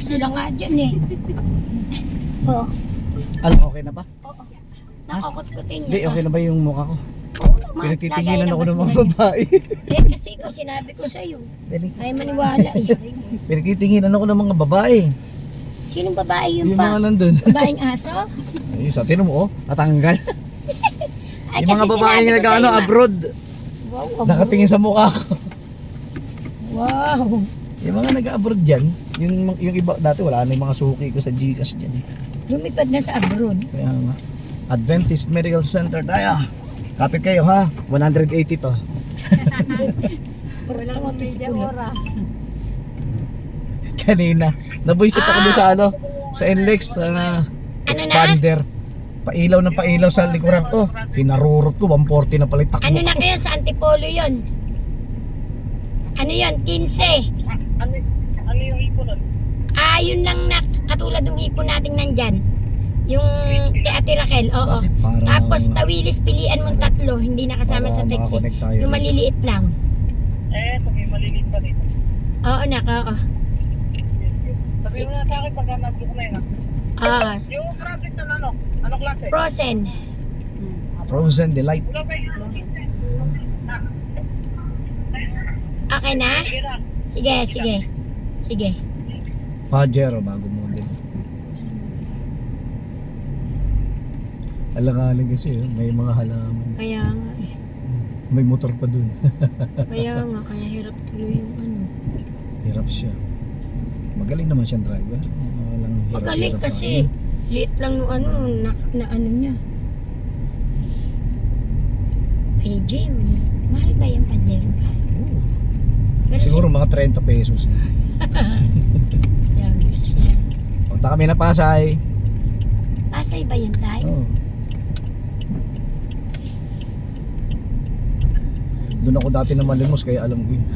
sila nga dyan eh. Oo. Ano, okay na ba? Oo. Nakakot-kutin niya. Hindi, okay na ba yung mukha ko? Oo naman. Pinagtitinginan ako ng mga babae. Eh, kasi ikaw sinabi ko sa'yo. Dali. Ay maniwala eh. Pinagtitinginan ako ng mga babae. Sinong babae yun Yung mga pa? nandun. Babaeng aso? Ay, sa tinan mo, oh, natanggal. Ay, Yung mga kasi babae sinabi nga ko nag-ano, sa'yo, abroad. Wow, Nakatingin sa mukha ko. Wow. Yung mga nag-abroad dyan, yung iba, dati wala na yung mga suki ko sa Gcash dyan. Lumipad na sa abroad. Kaya nga, Adventist Medical Center tayo. Kapit kayo ha, 180 to. Walang media ora. Kanina, nabuisit ako doon sa ano, sa NLEX, sa expander. Pailaw ng pailaw sa likuran to. Pinarurot ko, 140 na pala yung takbo Ano na ko. kayo sa Antipolo yun? Ano yun? 15. Ano yung ipo nun? Ah, yun lang na katulad ng hipon nating nandyan. Yung kay Ate Raquel, oo. Bakit? Parang- Tapos tawilis pilian mong tatlo, hindi nakasama Para sa taxi. makakonect tayo. Yung maliliit lang. Eh, ito may maliliit pa dito. Oo, oo. Sabihin mo na sa akin pagka nag-book na yun. Ah, Yung traffic na ano? Anong klase? frozen. Frozen Delight. Wala pa yung Okay na? Sige na. Sige, sige. Sige. Pajero, bago model. Alanganin kasi, may mga halaman. Kaya nga eh. May motor pa dun. Kaya nga, kaya hirap tuloy yung ano. Hirap siya. Magaling naman siyang driver. Walang hirap, Magaling hirap sa kasi. kanya. Liit lang yung ano, na ano niya. Pajero. Mahal ba yung Pajero ka? Oo. Pero Siguro mga 30 pesos. Yagis niya. Punta kami na Pasay. Pasay ba yun tayo? Oo. Doon ako dati na malimos kaya alam ko yun.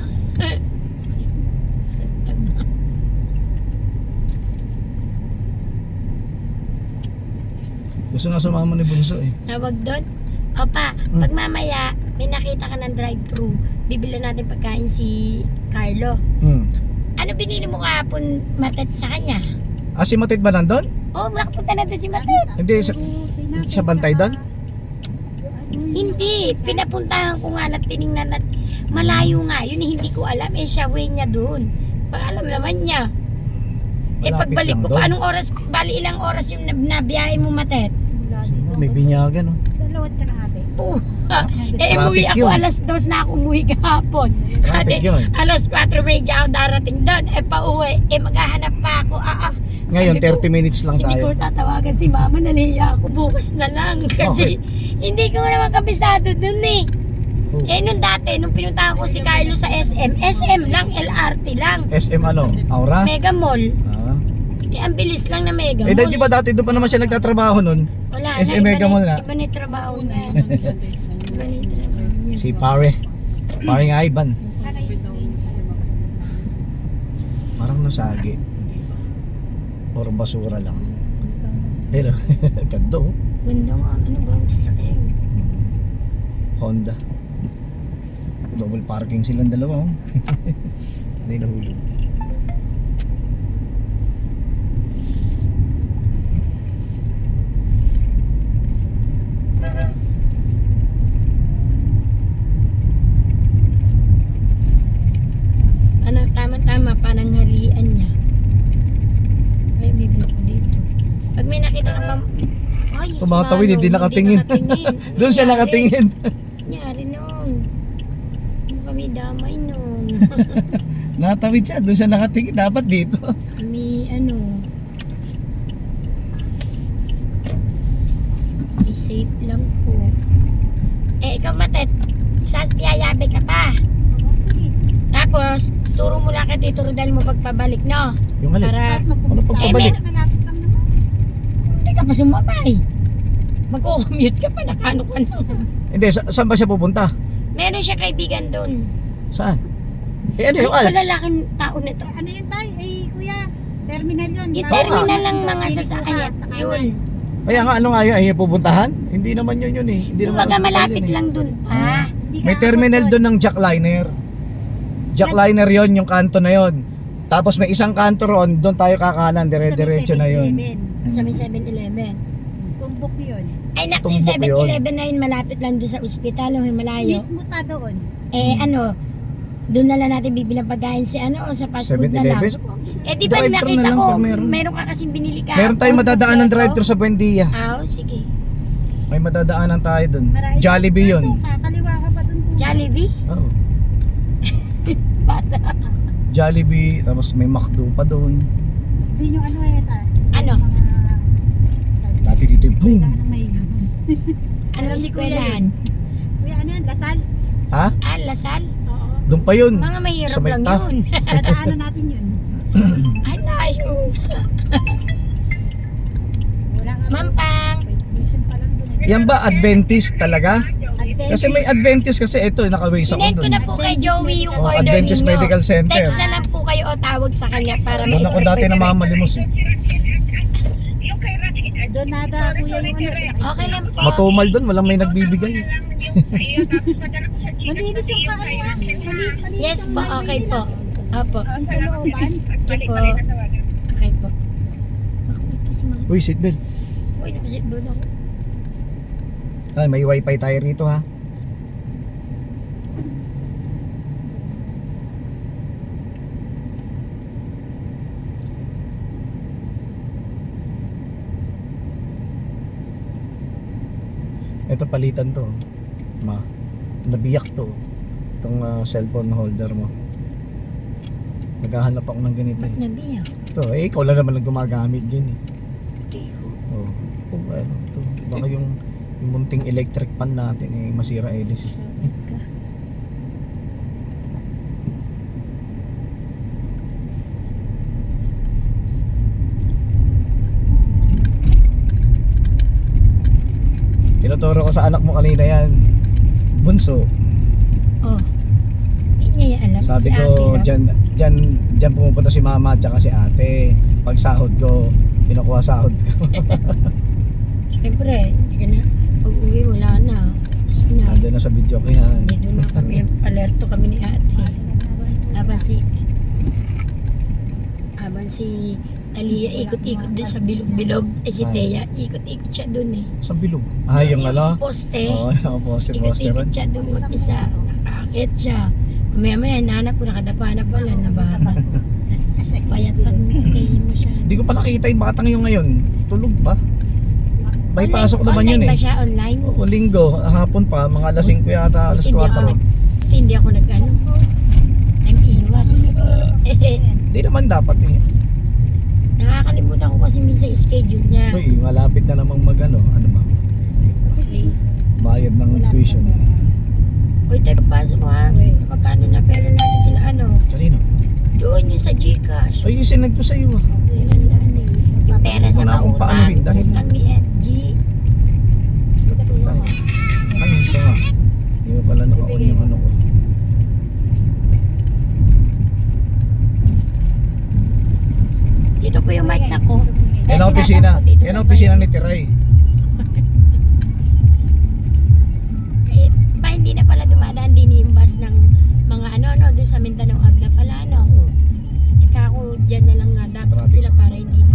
Gusto nga sumama ni Bunso eh. Tawag doon? Opa, pag mamaya may nakita ka ng drive-thru, bibili natin pagkain si Carlo. Ano binili mo kahapon Matet sa kanya? Ah, si Matit ba nandun? Oh, nakapunta na doon si Matet. Hindi, sa bantay doon? Hindi, pinapuntahan ko nga na tiningnan at malayo nga. Yun hindi ko alam. Eh, siya way niya doon. Alam naman niya. Eh, Malapit pagbalik lang ko doon. pa, anong oras, bali ilang oras yung nabiyahe mo, Matet? Siguro may binyagan oh. Dalawat ka na ate. Puha. Eh, Traffic umuwi ako yun. alas 2 na ako umuwi kahapon. Traffic Ate, yun. alas 4:30 ako darating doon. Eh, pauwi. Eh, maghahanap pa ako. Ngayon, Sabi ko, 30 minutes lang hindi ko tayo. tatawagan si mama, naliya ako bukas na lang. Kasi hindi ko naman kabisado dun eh. Oh. Eh, nung dati, nung pinuntahan ko si Carlo sa SM lang, LRT lang. SM ano? Aura? Mega Mall. Ah. Eh, ang bilis lang na Mega Eh, Mall. di ba dati doon pa naman siya nagtatrabaho nun? Wala SM na, Mega Mall na. iba na yung trabaho niya. Iba na yung trabaho niya. Si Pare. Paring Ivan. Parang nasagi. Hindi ba? Or basura lang. Pero, ganda oh. Ganda nga. Ano ba ang sasakyan? Honda. Double parking silang dalawa oh. Hindi nahulog. Ano, tama-tama, pananghalian niya. Ay, bibili ko dito. Pag may nakita ka pa, ay, si Tumatawid, Manong, hindi nakatingin. Ano Doon siya nangyari? nakatingin. Nangyari nung. Ano kami damay nung. Natawid siya, doon siya nakatingin. Dapat dito. Kami, ano. Be safe lang po. Eh, ikaw Matet, yayabe ka pa. Tapos, turo mo lang kay Tito Rodel mo pagpabalik, no? Yung alin. Para, Ano pagpabalik? Malapit lang naman. hindi ka pa sumabay. Mag-commute ka pa, nakano ka na. Hindi, saan ba siya pupunta? Meron siya kaibigan doon. Saan? Eh ano yung Ay, Alps? malalaking tao nito. Ano yun tayo? Ay kuya, terminal yun. Yung Oo terminal nga. lang mga Pili sasakyan. bukas, sa Yun. Kaya nga, ano nga yun? Ay, pupuntahan? Hindi naman yun eh. Hindi naman Kumbaga hospital malapit yun, eh. lang doon pa. Hindi ka May terminal abot doon ng jackliner. Jackliner yon yung kanto na yon. Tapos may isang kanto ron, doon tayo kakanan, dire-diretso na yun. Sa may 7-Eleven. Tumbok yun. Ay, naku, yung Tumbok yun. 7-Eleven na yun, malapit lang doon sa ospital, o malayo. Mismo ta doon. Ano, doon na lang natin bibilang pagkain si ano, o sa fast food na lang. 7-Eleven. Eh, di ba Drive-thru nakita na lang ko, pag meron. meron ka kasing binili ka. Meron tayong madadaan ng drive-thru sa Buendia. Sige. May madadaanan tayo doon. Marami Jollibee pa. yun. Kaso, kakaliwa ka pa doon. Jollibee? Oo. Bata. Jollibee, tapos may McDo pa doon. Hindi nyo ano ta. Ano? Dati dito yung boom. Eskwelahan ng may Ano Alam ni Kuya eskwelahan? Kuya, ano yan? Lasal? Ha? Lasal? Oo. Doon pa yun. Mga mahirap Sa may lang taf. yun. Dadaanan natin yun. Ay, layo. Wala nga. Mampang. Mission pa lang doon. Yan ba Adventist talaga? Adventist. Kasi may Adventist kasi ito, nakaways ako Sinend ko doon. na po kay Joey yung Oh, order Adventist ninyo. Medical Center. Text na lang po kayo o tawag sa kanya para Doon ako dati ma-prepare. namamalimos eh. Doon nada, kuya, yung ano. Okay lang po. Matumal doon, walang may nagbibigay. Malinis yung malinis. Yes po, okay po. Opo. Ang sa looban. Okay po. Okay po. Ako ito si mga... Uy, seatbelt. Uy, napasit ba ako? Ay, may wifi tayo rito ha. Ito palitan to. Ma. Nabiyak to. Itong cellphone holder mo. Naghahanap ako ng ganito Ba't eh. nabiyak? Ito, ikaw lang naman ang gumagamit dyan eh. Hindi ko. Oh. Oh, ano to. Baka yung munting electric pan natin eh masira hélice. Sabi ka. Tinuturo ko sa anak mo kanina yan. Bunso. Oh. Hindi niya yan alam. Sabi si ko, ate lang. dyan pumupunta si mama at saka si ate. Pag sahod ko, kinukuha sahod ko. Siyempre, hindi ka na. Pag uwi, wala na. Tapos na. Andun na sa video ko yan. Hindi doon na kami. Alerto kami ni ate. Habang si Talia ikot-ikot doon sa bilog-bilog. Si Ay. Thea, ikot-ikot siya doon eh. Sa bilog. Ah, yung ano? Poste. Oo, yung poster Ikot-ikot ron. siya doon mag-isa. Nakakit siya. Maya-maya, nahanap ko, nakadapa na pala, nabata. Payat pa dun si Thea masyado. Hindi ko pa nakita yung batang yung ngayon. Tulog pa. May pasok naman yun Online ba eh. siya? Online? O linggo, hapon pa, mga alas 5 yata, alas 4. Hindi ako nag-ano. Nag-iwan. Hindi naman dapat eh. Nakakalimutan ko kasi minsan schedule niya. Uy, malapit na namang mag-ano. Ano ba? Okay. Bayad ng tuition. Uy, tayo pasok ha. Magkano na pera natin kila ano? Kanino? Doon yung sa Gcash. Ay, isinag ko sa iyo ah. Yun ang daan eh. Yung pera sa Wala akong mautang. paanuhin dahil- Utang ni FG. Tayo. Ay, ito nga. Hindi mo pala naka-on yung ano ko. Dito po yung mic na ko. Yan ang opisina. Yan ang opisina ni Tiray. Eh, pa hindi na pala dumadaan din yung bus ng mga ano doon sa Mindanao Ave na pala Ika ako dyan na lang nga dapat Traffic sila para hindi na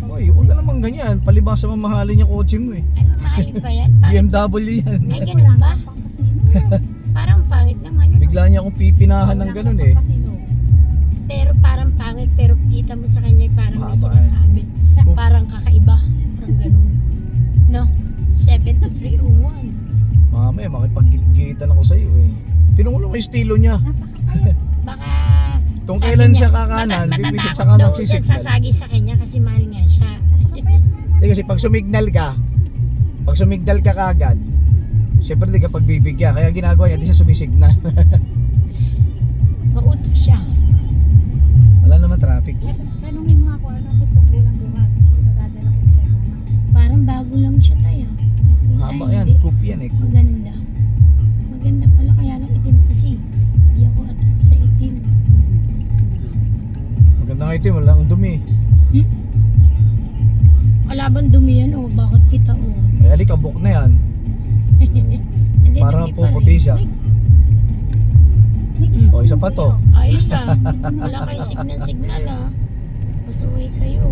Uy, huwag ka naman ganyan. Palibasa mamahalin yung kotse mo eh. Ay, mamahalin pa yan. BMW yan. Ay, ganun ba? Parang pangit naman yun. Bigla niya akong pipinahan ng ganun eh. Pero parang pangit, pero kita mo sa kanya parang may Haba, sinasabi. Parang kakaiba. Parang ganun. No? 72301. Mamaya, makipag-gitan ako sa iyo eh. Tinulong mo yung estilo niya. Baka Kung sabi kailan niya, siya kakanan, bibigyan matatakot saka daw nagsisignal. dyan sasagi sa kanya kasi mahal nga siya. Eh, kasi pag sumignal ka kagad, syempre di ka pagbibigyan. Kaya ginagawa niya, di siya sumisignal. Mautok siya. Wala naman traffic. Tanungin mo ako, ano gusto ko lang bukas. Dadala ko sa sana. Parang bago lang siya tayo. Haba Ay, yan, hindi. coupe yan eh. Maganda. Maganda pala kaya lang itim kasi. Hindi ako atak sa itim. Maganda nga ito, wala kang dumi. Wala bang dumi yan o? Bakit kita o? Ay, alikabok na yan. Hindi Parang dumi pa rin. puputi siya. Nigis O, isa pa to. Ayos ah. Wala kayo signal ah. Masuway kayo.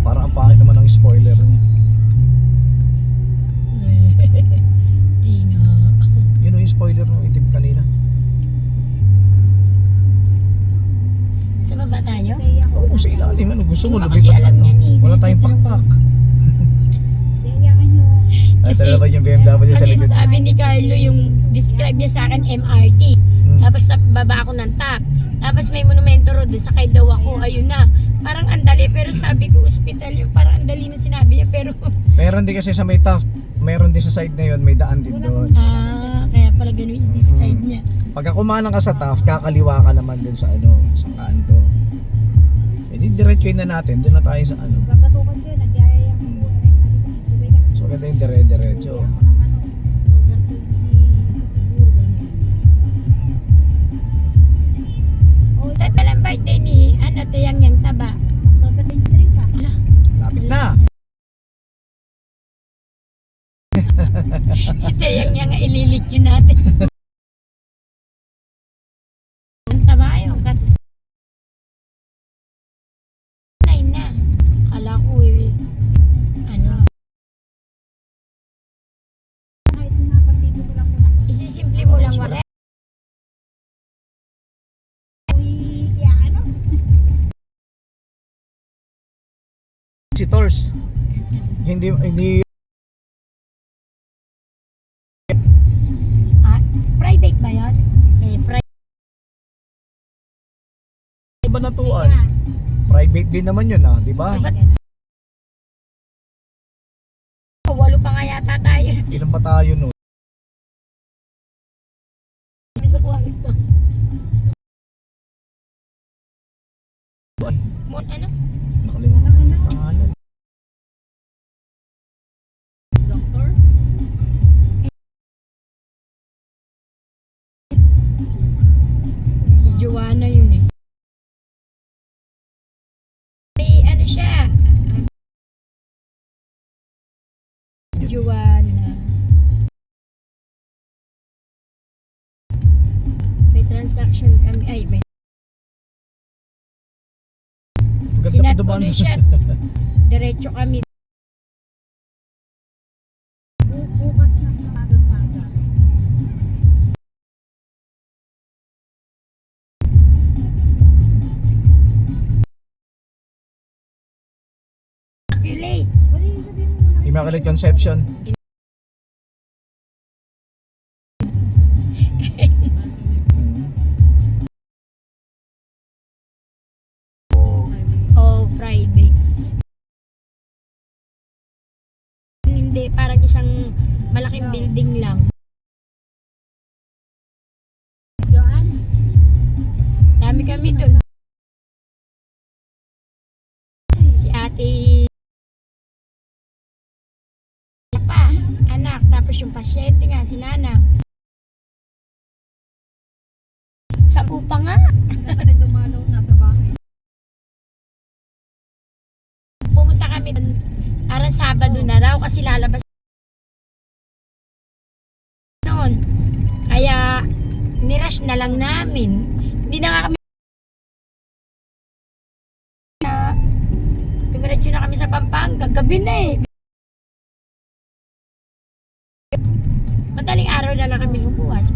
Parang ang pangit naman ang spoiler niya. Di nga. Yun yung spoiler ng itim kanina. Sa baba tayo? Kaya ako. Oo, sa ilalim. Ano gusto mo? Hindi mo kasi Lumipat alam ano? yan eh. Wala tayong pakpak. Kaya nyo. Ay, Kasi- talaga yung BMW sa Kasi likod. sabi ni Carlo yung describe niya sa akin MRT. Tapos baba ako ng top. Tapos may monumento road doon. Sakay daw ako. Ayun na. Parang andali. Pero sabi ko hospital yung parang andali na sinabi niya. Pero Meron din kasi sa may Taft. Meron din sa side na yun. May daan din doon. kaya pala ganun yung describe niya. Pagka kumanan ka sa Taft, kakaliwa ka naman dun sa ano, sa kanto. E di diretsuin na natin. Doon na tayo sa ano. Babatukan ko yun. Nagyayaya ko po. Ay, sabi ko, tubay ka. So ganda yung dire-diretso. Ako ng ano. Overtake ni siguro ganyan. Oh, Tatalang birthday ni ano, Tiyang Yang Taba. October 23 ka. Lapit na. Si Tiyang Yang nga ililit yun natin. Ang taba yung katas. Na. Kala ko ano, Kahit napapito ko lang po na. isisimple mo lang wala. Uy, ano? Visitors. Hindi Private ba yun? banatuan. Private din naman yun di ba? Walo pa nga yata tayo. Ilan pa tayo nun? Bisa ko ito. Ay, Ano? nakalimutan ko yung pangalan. Doctor? Si Joanna yun eh. May ano siya? Joanna. May transaction kami. Ay, may Ganda sinat pa ko dumaan. nun siya. Diretso kami. Bukas na maga-maga. Immaculate. Pwede sabihin mo muna. Immaculate Conception. Oh, private. Hindi, parang isang malaking building lang. Joan? Dami kami dun. Si ate pa, anak, tapos yung pasyente nga, si nanang. Sampu pa nga. Dumalaw na sa bahay. Pumunta kami dun, araw Sabado na raw kasi lalabas noon. Kaya nirush na lang namin. Hindi na nga kami tumiretso na kami sa Pampanga. Gabi na eh. Madaling araw na lang kami lumuwas.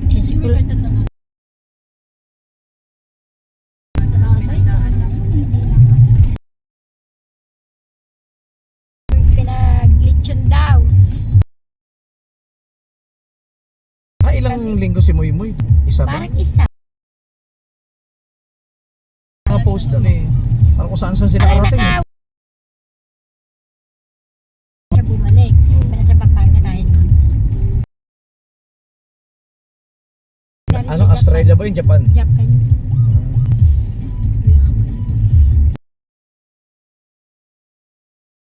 Eh, siguro pinag-lechon daw. Ilang linggo si Moy Moy? Isa ba? Parang isa. Mga post dun Parang kung saan sila Ay, karating siya bumalik. Para sa Pampanga tayo nun. Ano, Australia ba yun? Japan? Japan.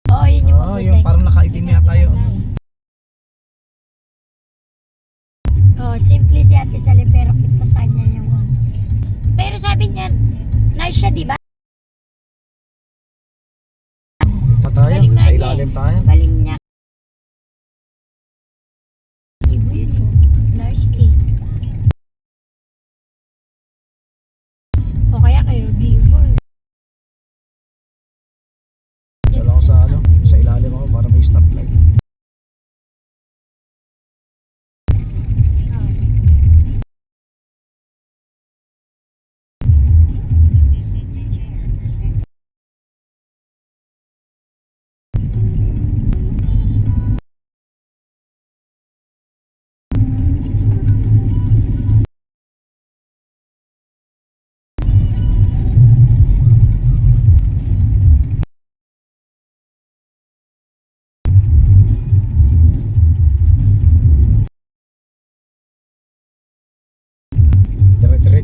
Oh, yun yung Yung parang nakaitim yata yun. Oh, simple si Ate Sally pero pitasan niya yung ano. Pero sabi niya, nurse siya, di ba? Ito tayo, Galing na sa niya. ilalim tayo. Galing niya. Ibo yun eh.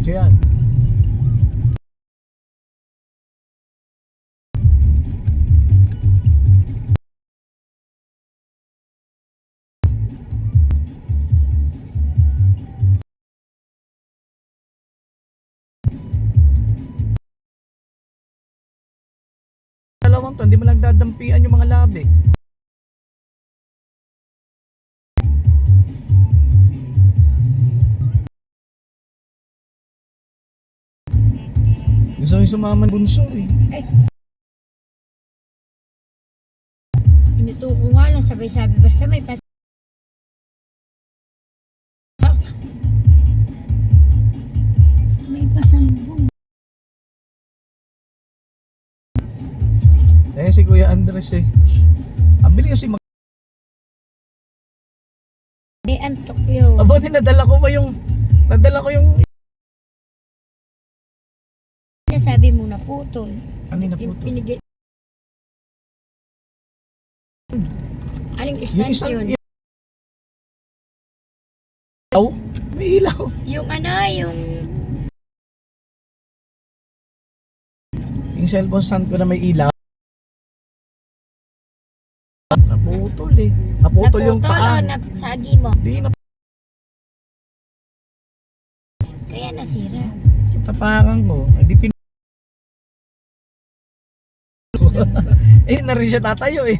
yan. Dalawang to, hindi mo nagdadampian yung mga labi. Gusto nyo sumama ng bunso eh. Inutuko nga lang, sabay-sabi, basta may pas... Basta may pasalubong. Eh si Kuya Andres eh. Ang bilis kasi Hindi, antok yun. Aba, nadala ko yung Sabi mo na putol. ano na po to? Pinigil. Aling Yung stand isang yun? ilaw? May ilaw. Yung ano, Yung cellphone stand ko na may ilaw. Naputol eh. Naputol yung paa. Nasagi mo. Di na Kaya nasira. tapakan ko. Hindi eh, na rin siya tatayo eh.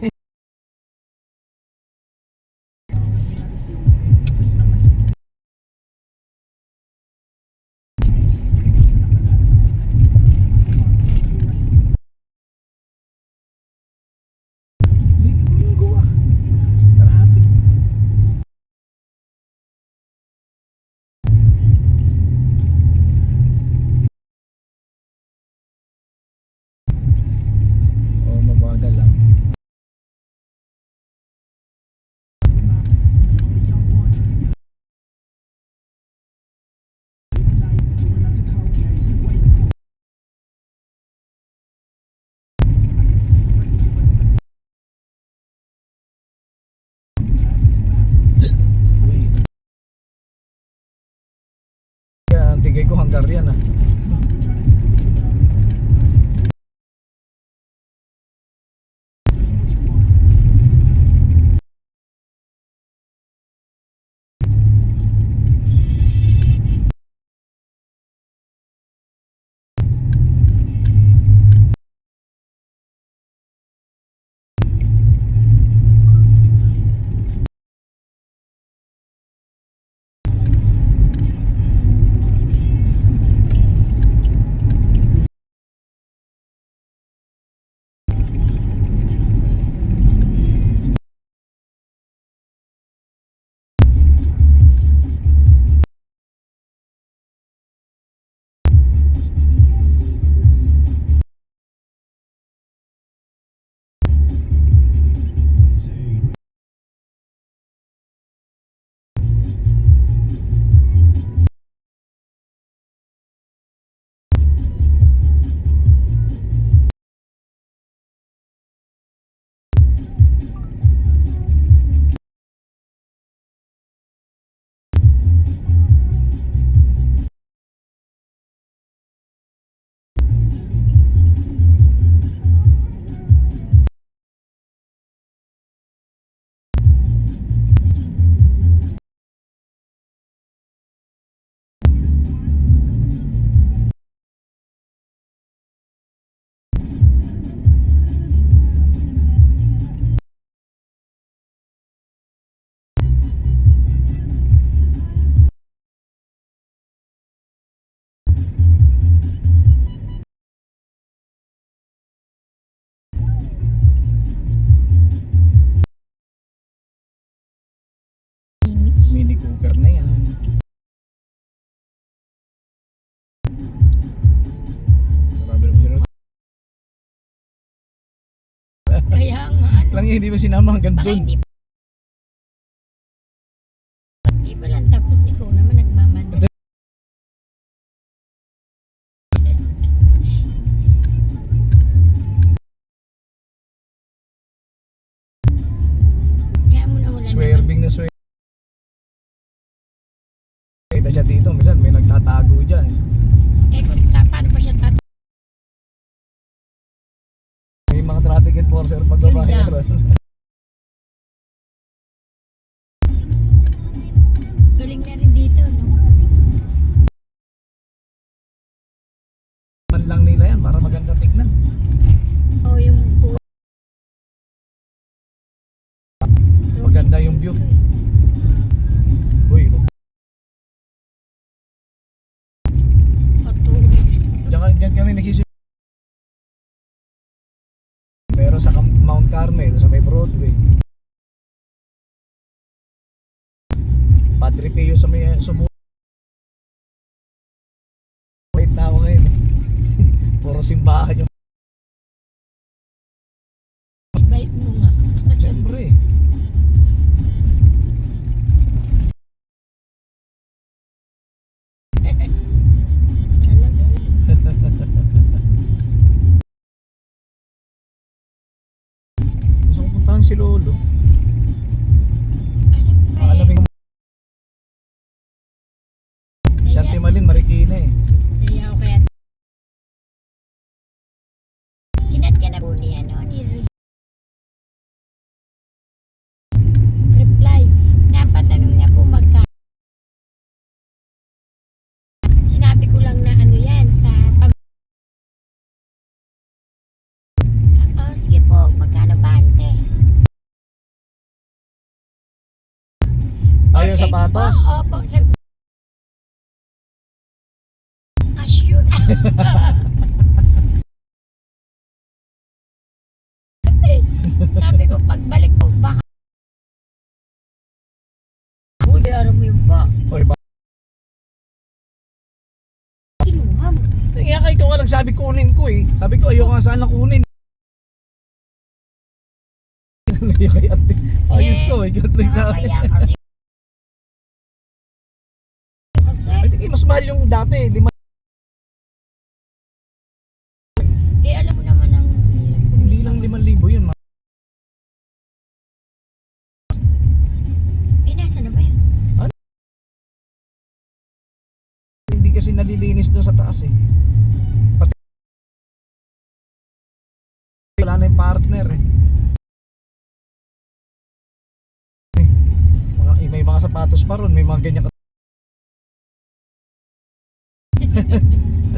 Linggo ah. Traffic. Oh, mabagal lang. Uy. Yan, tigay ko hanggar yan ah. Mini Cooper na yan. Marami naman sila. Kaya nga, Lang yun, hindi ba sinama hanggang baka dun? hindi pa lang tapos ikaw naman nagmamadali. Kaya mo na wala Swerving na swerving. Kita siya dito, minsan may nagtatago dyan. Eh, kung paano pa siya May mga traffic enforcer pagbabayaran. galing na rin dito, no? Man lang nila yan para maganda tignan. O yung Maganda yung view. Uy, dyan kami nagsisip. Meron sa Mount Carmel, sa may Broadway. Padre Pio sa may Subo. Wait na ako ngayon. Puro simbahan yung. Invite mo nga. Siyempre. Gusto kong puntahan si Lolo. Alaming Shantimalin, Marikina eh. Naya ako kaya. Chinat ka na po ni reply. Napatanong niya po sinabi ko lang na ano yan sa sige po, magkano ba ante? Ayaw sapatos. Opo. Cashew. Sabi ko, pagbalik ko, baka huli, araw mo yung ba? Oy, Kinuha mo. kaya kay ikaw ka nagsabi kunin ko eh. Sabi ko ayoko nga sana kunin. Ayos ko eh. Ganun lang sa akin. Nakakaya kasi. Ay, di, mas mahal yung dati. Alam mo naman ang Hindi lang 5,000 yun. nasa na ba yan? Hindi kasi nalilinis doon sa taas eh. Pati wala na yung partner eh. May mga sapatos pa ron, may mga ganyan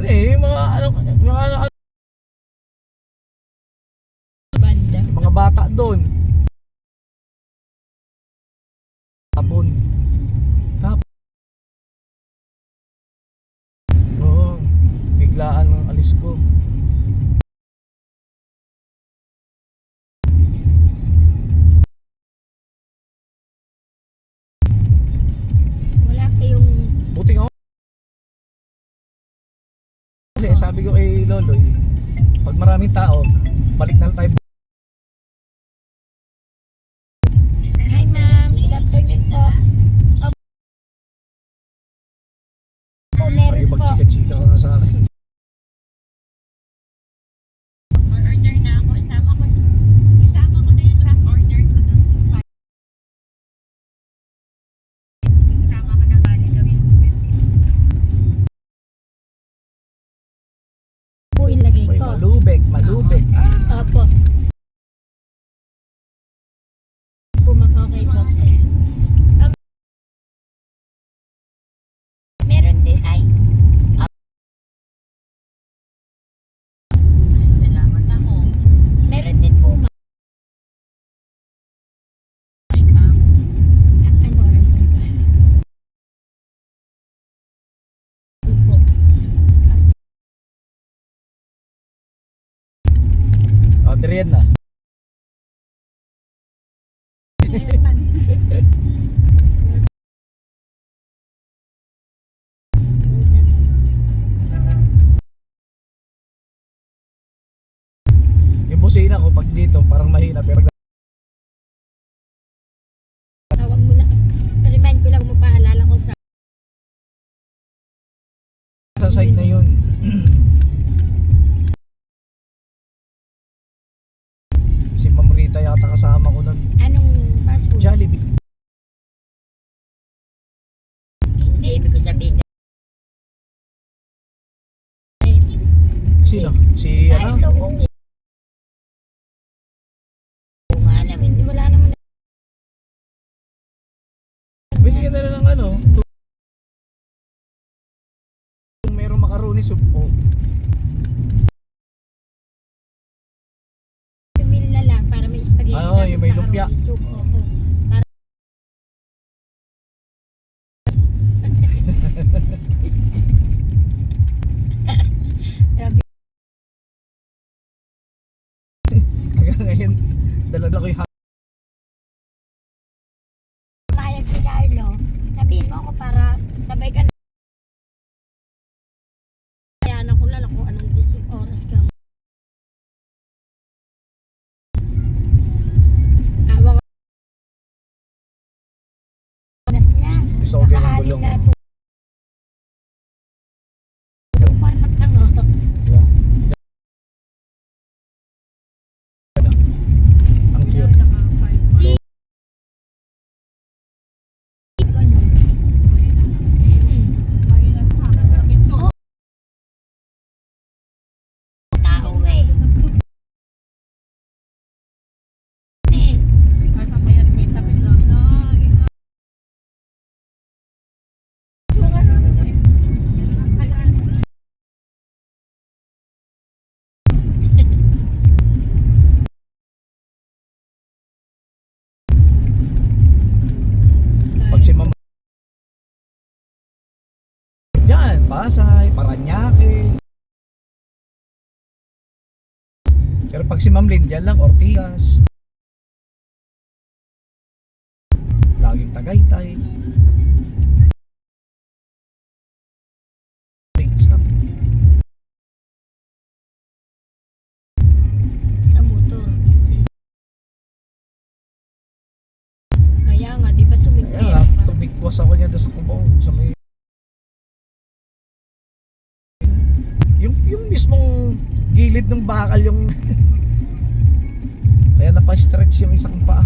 yung mga Banda. yung mga bata doon. Tapon. Oo, biglaan ang alis ko. Wala kayong Buti nga. Kasi sabi ko kay Lolo, pag maraming tao, balik na lang tayo. hi ma'am, good afternoon po. Opo, meron Ay, po. magchika-chika ka nga sa akin. Order na ako. Isama ko na yung last order ko dun. Isama ko na kali gawin ko 50. Po ilagay Ay, ko. malubek. Opo. Okay po. Meron din ay Salamat ako. meron din po ma'am. Ano oras na ba? Opo. Order yan na. Yung busina ko pag dito parang mahina pero Tawag mo lang. Remind ko lang mo paalala ko sa side na yun. Si Ma'am Rita yata kasama ko nun. anong fast food. Jollibee. Hindi, ibig ko sabihin Sino? Si ano? Carlo, oo. Oo nga naman, wala naman. Bili ka na lang ng ano. Kung merong macaroni soup po. Meal na lang para may spaghetti. Oo, tapos yung may lumpia. macaroni soup. Oo. Para... Grabe. Hanggang ngayon, dala ko yung Mayag si Carlo, sabihin mo ako para sabay ka na. Kaya na ko lang kung anong gusto oras kang. Awa ko. Niya. gusto ko ganyan Nakaalim gulong. na ito. Super matanga. Yeah. Ang cute. Si ganun. Oo. Tao eh. Eh. Pag si Mama yan, Pasay, Paranaque. Pero pag si Ma'am Lynn, yan lang, Ortigas. Laging Tagaytay. Big stop. Sa motor kasi. Kaya nga, di ba Kaya sumigpit nga, pa? tumigwas ako niya doon sa Cubao. Sa may... Yung mismong gilid ng bakal yung... Kaya napa-stretch yung isang paa.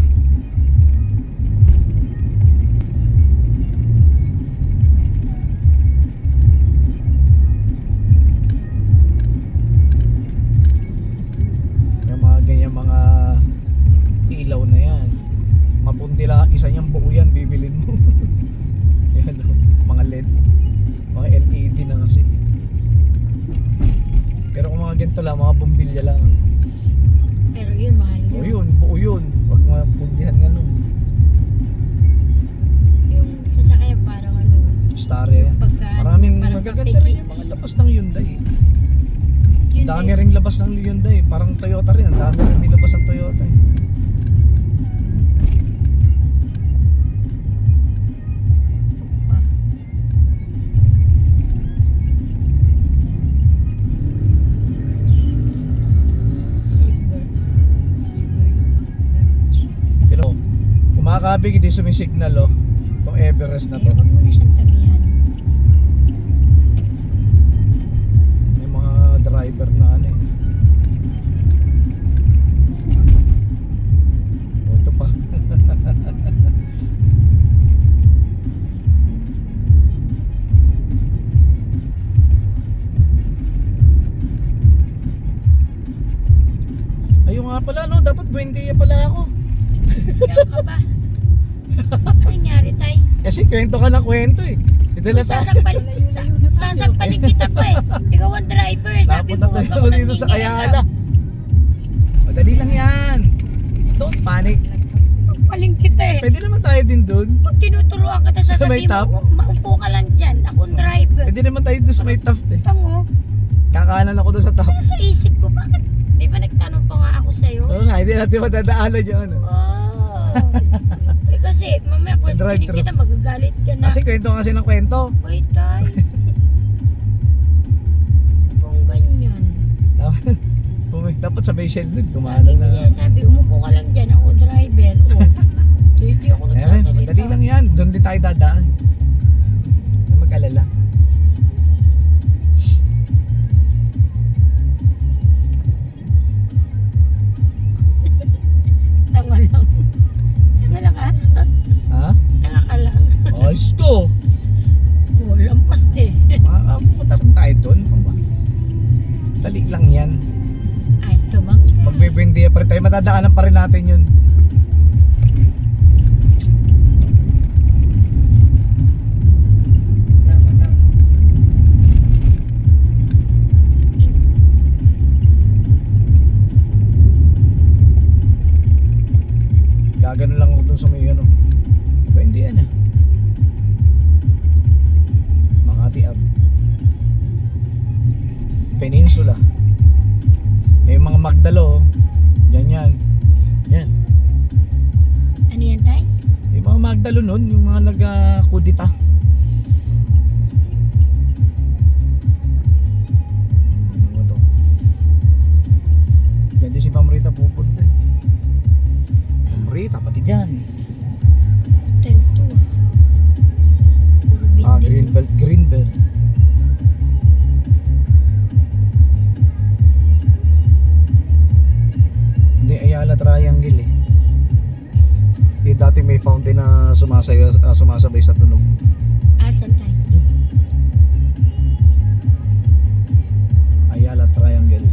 Yung mga ganyan mga ilaw na yan. Mapundi lang isa niyang buo yan, bibilin mo. Yan o, mga LED. Mga LED na kasi. Pero kung mga ganito lang, mga bumbilya lang. Pero yun, mahal O yun. yun, buo yun. Huwag mapundihan nga nun. Yung sasakyan parang ano, Starya yan. pagka... Maraming parang magaganda rin yung mga labas ng Hyundai. Yun Dami din. rin labas ng Hyundai. Parang Toyota rin. Ang dami rin nilabas ng Toyota. Ah. Silver. Silver. Pero, kumakabig hindi sumisignal oh. Itong Everest na to. Huwag mo na siyang tagihan. Yung mga driver na ano eh. Oh, ito pa. Ayun nga pala no, dapat 20 pala ako. Saan ka ba? Ano nangyari, Tay? Kasi kwento ka ng kwento eh. Ito na tayo. Sasampalin kita pa eh. Ikaw ang driver. Sabi Napunta mo, wag tayo ako dito sa Ayala. Madali lang yan. Don't panic. Paling kita eh. Pwede naman tayo din doon. Pag tinuturuan kita, Sa may sasabihin top? mo, maupo ka lang dyan. Ako ang driver. Pwede naman tayo doon sa may Taft eh. Tango, Kakanan ako doon sa Taft. ano sa isip ko, bakit? Di ba nagtanong pa nga ako sa'yo? Oo nga, hindi natin madadaanan yun. Ano. Oh. Eh kasi, mamaya question Drive-thru. kita, magagalit ka na. Kasi kwento kasi ng kwento. Wait, Tay. Kung ganyan. Dapat sa may shed nun, kumano Lagi mo na. sinasabi, umupo ka lang dyan, ako driver. Oh. Hindi ako Ayan, nagsasalita. madali lang yan. Doon din tayo dadaan. Huwag mag-alala. Tanga lang. Tanga lang ka? Ha? Tanga ka lang. Ayos ko. Oh, lampas eh. Punta rin tayo doon. Ano ba? Dali lang yan. Ay, tumangka. Magbibindi pa rin tayo, matadaanan pa rin natin yun. Gagano lang ako dun sa may ano. Pwede yan ah. Makati Ave. Peninsula. Eh mga Magdalo, yan yan. Yan. Ano yan, tay? Yung mga Magdalo nun, yung mga nag-kudita. Ano to? Diyan din si Ma'am Rita pupunta eh. Ma'am Rita, pati dyan. Hotel 2 ah. Puro Ah, building. Greenbelt, Greenbelt. Hindi, Ayala Triangle eh. Eh dati may fountain na sumasabay sa tunog. Asan tayo? Ayala Triangle.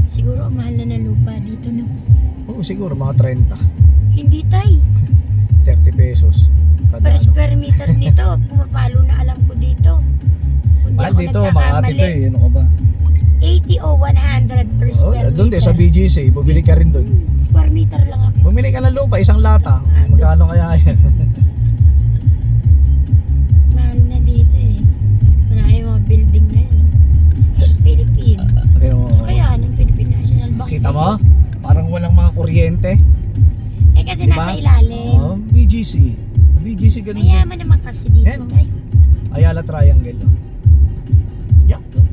Siguro ang mahal na ng lupa dito, no? Oo, siguro mga 30, Hindi, tay. 30 pesos kada Per ano. square meter nito. Pumapalo na alam ko dito. Kung di Mahal ako dito, Makati to eh. Ano ka ba? 80 o 100 per Oh, square doon din meter. sa BGC, bumili ka rin doon. Square meter lang ako. Bumili ka ng lupa, isang lata. Magkano kaya yan? Mahal na dito eh. Wala yung mga building na yan. Philippine. Tingnan mo. Kaya ng Philippine National Bank. Kita mo? Parang walang mga kuryente. Eh kasi Diba? nasa ilalim. Oh, BGC. BGC ganun. din. Mayaman naman kasi dito, Yan. tay. Ayala Triangle. Oh. Yan. Oh.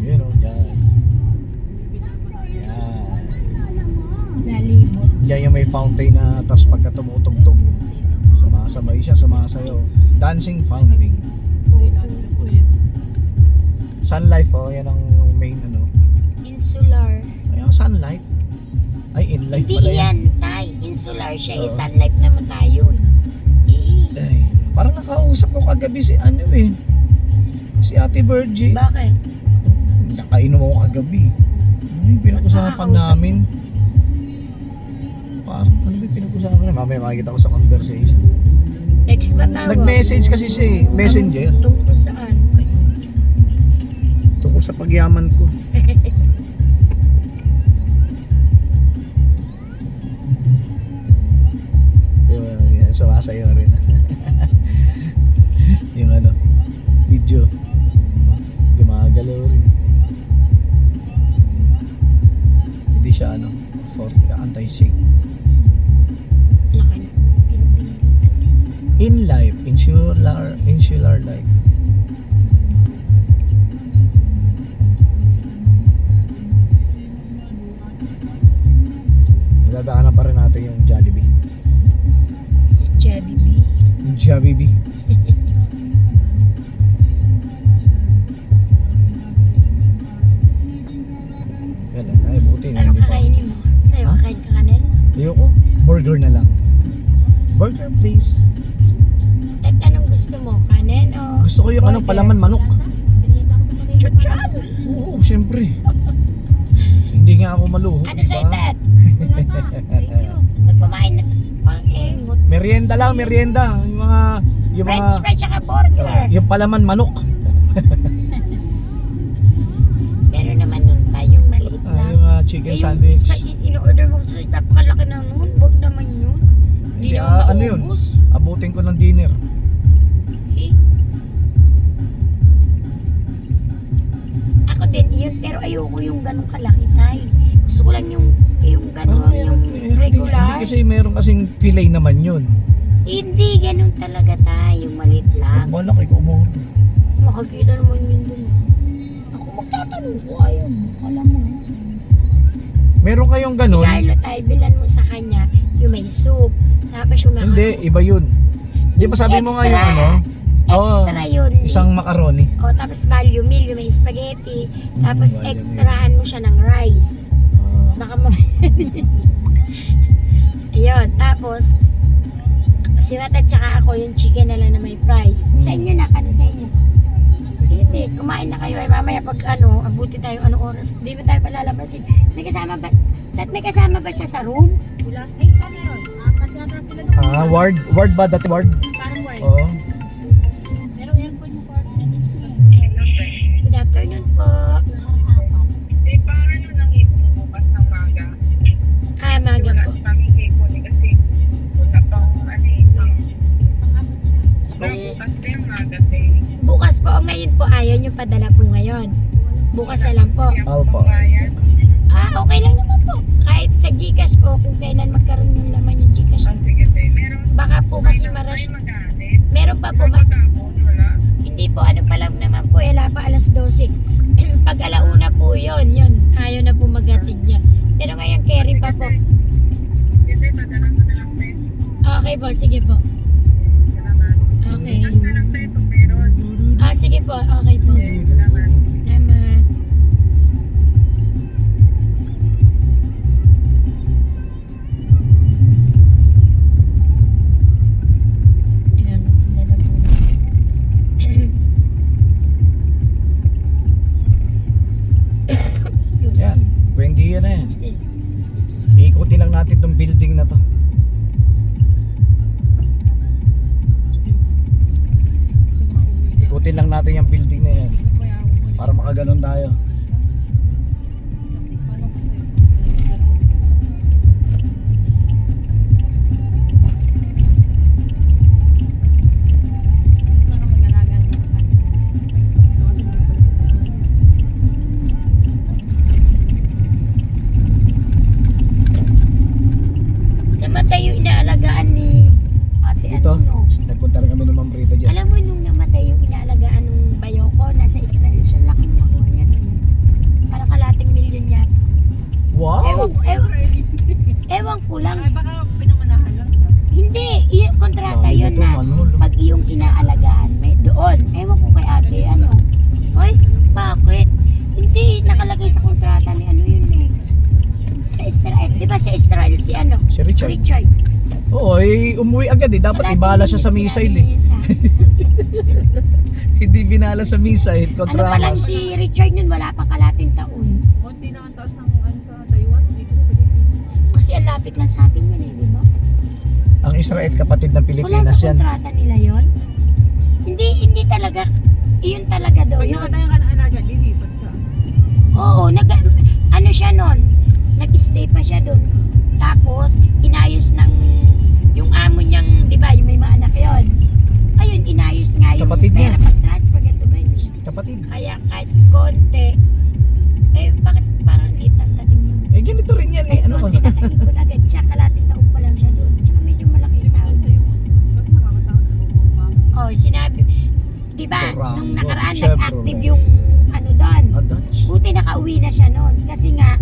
Yan oh, dyan. Yan. Lalibot. Diyan yung may fountain na tapos pagka tumutugtog, sumasabay siya, sumasayaw. Dancing fountain. Sun Life, oh, yan ang main ano. Insular. Ay, ang Sunlight. Ay, in life Hindi pala yan. yan, tay. Insular siya. Oo. Sun life naman tayo eh. Ay, parang nakausap ko kagabi si ano eh. Si Ate Virgie. Bakit? Nakainom ako kagabi. Ano yung pinag-usapan Nakakausap namin? Parang ano ba yung pinag-usapan namin? Mamaya makikita ko sa conversation. Text ba tawag? Nag-message kasi siya eh. Messenger. Tungkol saan? Ay, tungkol sa pagyaman ko. Yan, sumasayaw rin. Yung ano, video. Gumagalaw rin. Hindi siya ano, for anti-shake. Laki na building dito. In life, insular life. Dadaanan pa rin natin yung Jollibee. Jollibee. Yung Jollibee. Kailan tayo, buti na Ano hindi pa. kakainin mo? Sa'yo, Ha? kakain ka kanel? Ayoko, burger na lang. Burger please. Ted, anong gusto mo? Kanin o Gusto ko yung anong burger? palaman manok. Pinita ko sa palengke. Chuchan! Oo, syempre. Hindi nga ako maluho. Ano diba? sa'yo, Ted? Wala na. Thank you. Ba't kumain na pang engot? Merienda lang, merienda. Yung mga French fry tsaka burger. yung palaman manok. Meron naman nun tayong maliit lang. Yung chicken Eh, yung sandwich. Sa in-order mo kasi napakalaki na nun. Huwag naman yun. Hindi Hindi, naman ano yun? maubos. Abutin ko ng dinner. Eh. Ako din yun, pero ayoko yung ganong kalaki tayo. Gusto ko lang yung ganon, yung regular. Hindi kasi meron kasing fillet naman yun. Hindi, ganun talaga tayo, yung maliit lang. Malaki ko mo. Makakita naman yun dun. Ako magtatanong ko, ayaw mo. Alam mo. Meron kayong Si ganun? Carlo tayo, bilan mo sa kanya yung may soup. Tapos yung Hindi, iba yun. Di ba sabi mo nga yung Extra. ano? Oo, Extra yun. isang macaroni. O, tapos value meal, yung may spaghetti. Tapos value meal. extrahan mo siya ng rice. Baka mo... Ayun, tapos si Wata tsaka ako yung chicken na lang na may price. Sa inyo na, kano sa inyo? Hindi, kumain na kayo ay mamaya pag ano, abuti tayo anong oras. Hindi ba tayo palalabasin? May kasama ba? May kasama ba siya sa room? Wala. Ay, ano yun? Apat yata sila nung Ward ba? Dati ward? parang word. Oo. Pero aircon yung kwarto namin. Good afternoon po. Apat. Eh, paano nang ipon bukas ng maga? Maga Wala po. siyang ipon eh, kasi wala pang ano eh. Pang-apat siya. Pero bukas din maga eh. Bukas po, o ngayon po, ayaw nyo padala po ngayon. Bukas na lang po. Alpo. Okay lang naman po. Kahit sa Gcash po, kung kailan magkaroon yung laman yung Gcash. Sige, te. Meron Baka po kasi ay maras. magalit. Meron pa po. Magkapon, wala. Hindi po, ano pa lang naman po, wala pa alas 12. Pag alauna po yun. Ayaw na po magatid niya. Pero ngayon, carry pa po. Sige, padala mo na lang, te. Okay po, sige po. Salamat. Okay. Ano na lang, te, kung meron. Sige po, okay po. Salamat. Salamat. Ayan, hindi na po. Excuse Yan. Buendia na yan. Iikutin lang natin tong building na to. Ikutin lang natin yung building na yan. Para makaganon tayo. Namatay yung inaalagaan ni Ate Dito, Ano. nagpunta rin kami ng Ma'am Rita dyan. Alam mo nung namatay yung inaalagaan ng bayo ko, nasa Israel siya, laking makuha niya dun. Parang kalating milyon yata. Wow! Ewan ko lang. Ay, baka pinamanahan lang. Hindi, yung kontrata Dami yun nito, na Manol. pag iyong inaalagaan, may doon. Ewan ko kay ate, ano. Hoy, bakit? Hindi, nakalagay sa kontrata ni ano yun eh. Sa Israel, di ba sa Israel si ano? Si Richard. Richard. Oo, umuwi agad eh. Dapat Kalating ibala siya sa milyon missile sinabi eh. niya sa akin. Hindi binala sa missile, Ano pa lang kontramas. si Richard nun, wala pang kalating taon. Konti na ang taas ng ano sa Taiwan. Dito sa Pilipinas. Kasi ang lapit lang sa atin yun eh, di ba? Ang Israel, kapatid ng Wala Pilipinas sa yan. kontrata nila yon. Hindi talaga. Iyon talaga daw Pag yun. namatay ang alaga, lilipat siya. Oo, ano siya nun? Nag-stay pa siya doon. Tapos, inayos ng yung amo niyang, di ba, yung may mga anak yun. Ayun, inayos nga yung Kapatid niya. pera pag-transfer ganito ba yun? Kapatid. Kaya kahit konti, bakit parang liit ang dating yun? Ganito rin yan eh. Kahit Ano ba? konti nakaipon agad siya, kalating taon pa lang siya doon. Tsaka medyo malaki yung sahod. Kasi nakakatakot na bumaba. Oh, sinabi, di ba, Durango, nung nakaraan Chevrolet. nag-active yung ano doon. Dutch. Buti nakauwi na siya noon kasi nga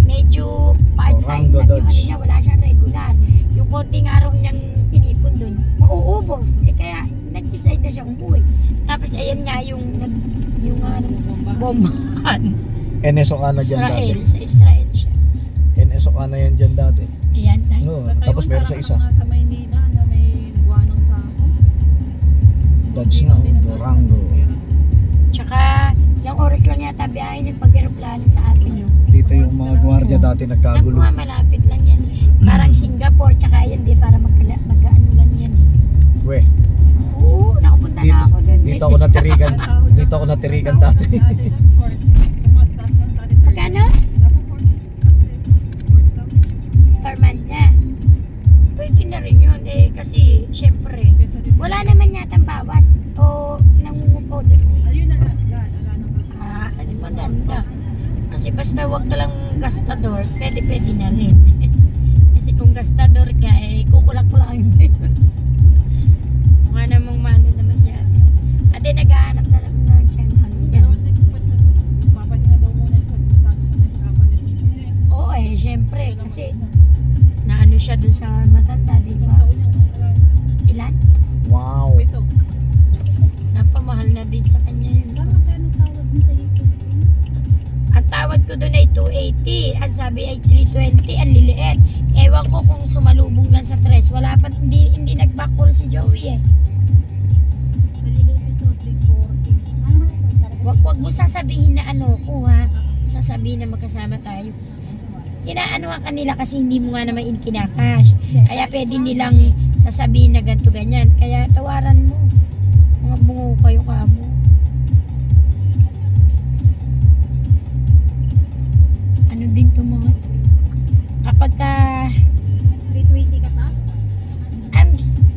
medyo part-time Durango, lang yung ano Dodge. niya, wala siyang regular. Yung konting araw niyang inipon doon, mauubos. Kaya nag-decide na siya umuwi. Tapos ayan nga yung bombahan. NSO ka na dyan dati. Sa Israel siya. NSO ka na yan dyan dati. Ayan tayo. Oo, Sa tapos Taiwan, meron sa parang isa. nasa Maynila na may buwanong sako. Dutch na, Durango. Tsaka ilang oras lang yata biyahe ng pag-aeroplano sa atin. No? Dito yung mga gwardiya dati Alam nagkagulo. ko nga, malapit lang yan. Parang Singapore, tsaka yan di para mag-ano lang yan. Weh, Oo, nakapunta Dito- na ako doon. dito ako natirikan. Dito ako natirikan dati. Magkano? Per month niya. Pwede na rin yun eh, kasi syempre, wala naman yatang bawas o nangungupo doon. Ayun na lang. Ala nang Ano maganda. Kasi basta wag ka lang gastador, pwede na rin. Kasi kung gastador ka, kukulak-kulak yung pera. Mukha namang mano naman si ate. Ate, naghahanap na lang na siyang ano niya. papahinga daw muna pag masabi sa nahirapan nito. Oo syempre, kasi naano siya dun sa matanda, di ba? Taon niya, wala na. Ilan? Wow. Pito. Napamahal na din sa kanya yun. Magkano tawad mo sa ito? Ang tawad ko doon ay 280. Ang sabi ay 320. Ang liliit. Ewan ko kung sumalubong lang sa tres. Wala pa, hindi nag-backcall si Joey eh. Maliliit ito, 340. Wag mo sasabihin na ano ko ha. Sasabihin na magkasama tayo. Inaanuhan kanila kasi hindi mo nga naman kinakash. Kaya pwede nilang sasabihin na ganito ganyan. Kaya tawaran mo. Mga bungo kayo kamo. Ano din to mga to? Kapag ka 320 ka ta?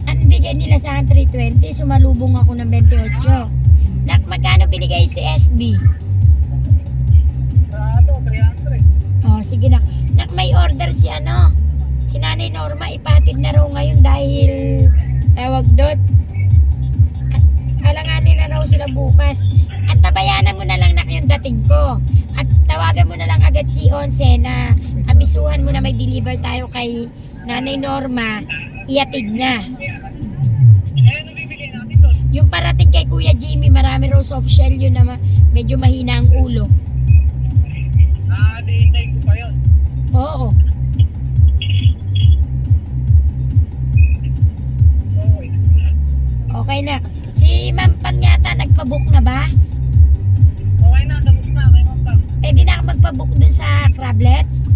ang bigay nila sa akin 320, sumalubong ako ng 28. Nak, magkano binigay si SB? Ano, 300. Oh, sige nak. Nak, may order si ano. Si Nanay Norma, ipatid na raw ngayon dahil tawag doon. Alanganin na raw sila bukas. At tabayanan mo na lang nak yung dating ko. At tawagan mo na lang agad si Onse na abisuhan mo na may deliver tayo kay Nanay Norma. Iatid niya. Yung parating kay Kuya Jimmy, marami raw soft shell yun na medyo mahina ang ulo. Hintay ko pa yun. Oo. Okay na. Si Ma'am Pang yata nagpabook na ba? Okay na, tapos na. Kay Ma'am Pang. Pwede na ako magpabook dun sa Crablets?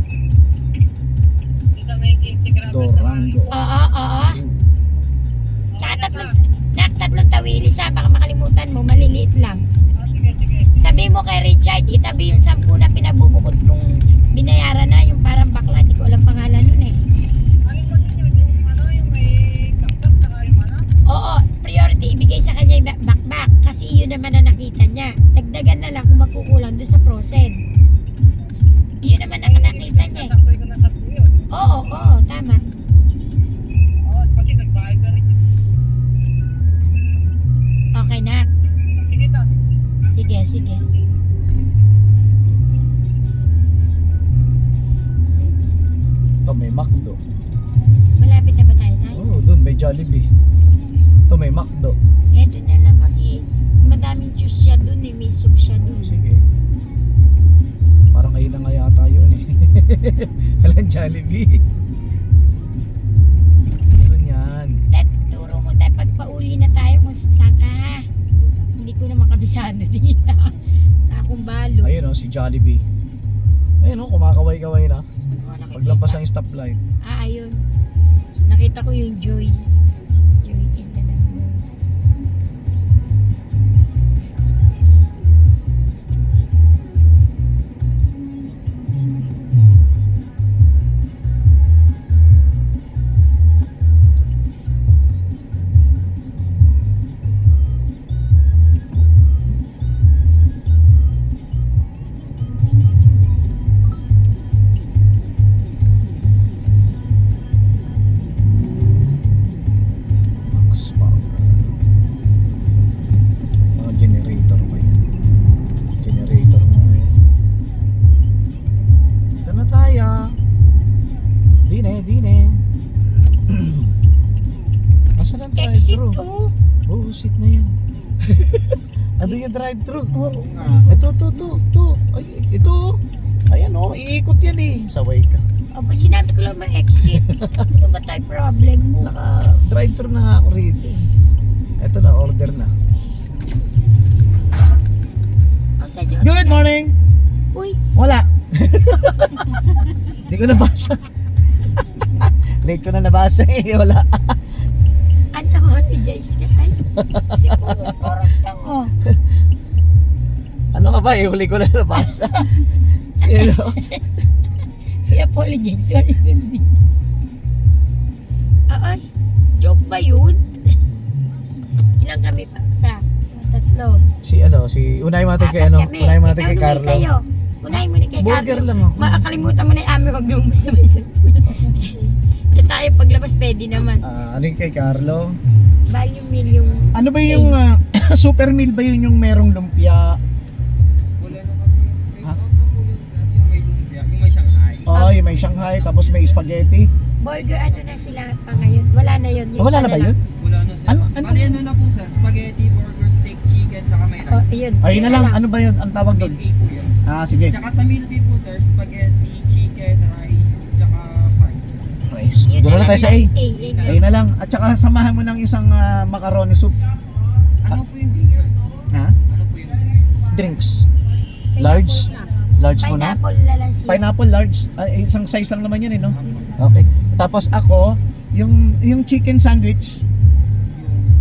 Dito may 15 grams. Dorango. Oo. Tsaka tatlong tawili sa baka makalimutan mo, maliliit lang. Sige. Sabi mo kay Richard, itabi yung 10 na pinabubukod kong binayaran na, yung parang bakla, di ko alam pangalan nun eh. Ano ba yun? Yung may kaktak saka yung ano? Oo, priority ibigay sa kanya yung backpack kasi iyon naman na nakita niya. Dagdagan na lang kung magkukulang doon sa Prosen. Iyon naman ang nakita niya eh. Sakto ko na sakto yun. Oo, tama. Oo, kasi nagbayad na rin. Okay na. Sige ta. Sige. Ito may McDo. Malapit na ba tayo? Oo, doon may Jollibee. Ito may McDo. Doon na lang kasi madaming juice siya doon eh. May soup siya doon. Sige. Parang ayun na nga yata yun eh. Walang Jollibee. Meron yan. Turo mo tayo pag pauli na tayo kung saan ka ha. Hindi ko na makabisado din. Na akong balo. Ayun o, si Jollibee. Ayun o, kumakaway-kaway na. Paglampas ng stoplight. Ayun. Nakita ko yung Joy. Joy in the number. Max Power. Mga generator pa yun. Generator nga yun. Ito na tayo. Dine. Asan ang Exit drive-thru? oh. Oo, seat na yan. Ano yung drive-thru? Oo nga. Ito. Ay, ito. Ayan o, iikot yan eh. Saway ka. Aba, sinabi ko lang ma-exit. Ano ba tayo problem mo? Naka-drive-thru na nga ako rito. Ito na, order na. Saan yun? Good morning! Uy, Wala! Hindi ko nabasa. Late ko na nabasa eh, wala. ano mo, apologize ka? Ay, siguro, parang tango. Ano ka ba eh, huli ko na nabasa. You know? I apologize, sorry. Ay, joke ba yun? Ilang kami pa? Tatlo. Unahin mo natin kay ano, Apat kami. unahin mo natin kay Ikaw, may Carlo. sa'yo. Unahin mo na kay Burger Carlo. lang ako. Makakalimutan mo na yung amin, wag nung masabay sa Kaya tayo paglabas, pwede naman. Ano yung kay Carlo? Value meal yung... Ano ba yung super meal ba yun yung merong lumpia? Ha? Yung may Shanghai. Oh, yung may Shanghai, tapos may spaghetti. Burger, ano na sila pa ngayon? Wala na yun. Yung Wala isa na ba lang. yun? Wala na sir. Ano? Bali ano na po sir, spaghetti, burger, steak, chicken, tsaka may Oh, rice. yun. Ayun na lang, lang. ano ba yun? Ang tawag doon? Meal A po yun. Ah, sige. Tsaka sa meal B po sir, spaghetti, chicken, rice, tsaka fries. Rice. Yun Doon na lang tayo sa A. yun lang. Ayun na lang. At saka samahan mo ng isang macaroni soup. Ano po yung beef sir? Ha? Ano po yung beef? drinks. Large? Large mo na? Pineapple na lang siya. Pineapple large. Isang size lang naman yun no? Okay. Tapos ako, yung chicken sandwich, Yung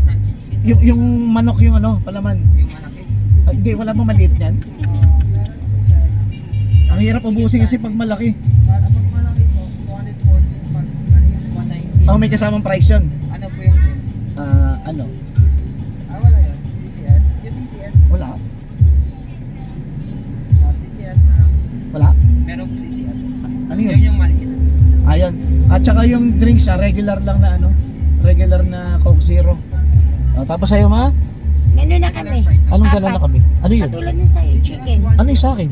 crunchy chicken. yung manok yung palaman. Yung malaki. Hindi, wala mo maliit yan. Ang hirap ubusin kasi pag malaki. Para pag malaki po, 240. Pag maliit, 190. May kasamang price yun. Ano po yung drinks? Ano? Wala yun. CCS. Yung CCS. Wala. CCS na lang. Wala. Meron po CCS. Ano Yun yun? yung maliit. Ayun. At saka yung drinks regular lang na regular na Coke Zero. Tapos sa'yo ma? Gano'n na kami. Anong gano'n na kami? Ano yun? Katulad nun sa'yo, chicken. Ano yung sa akin?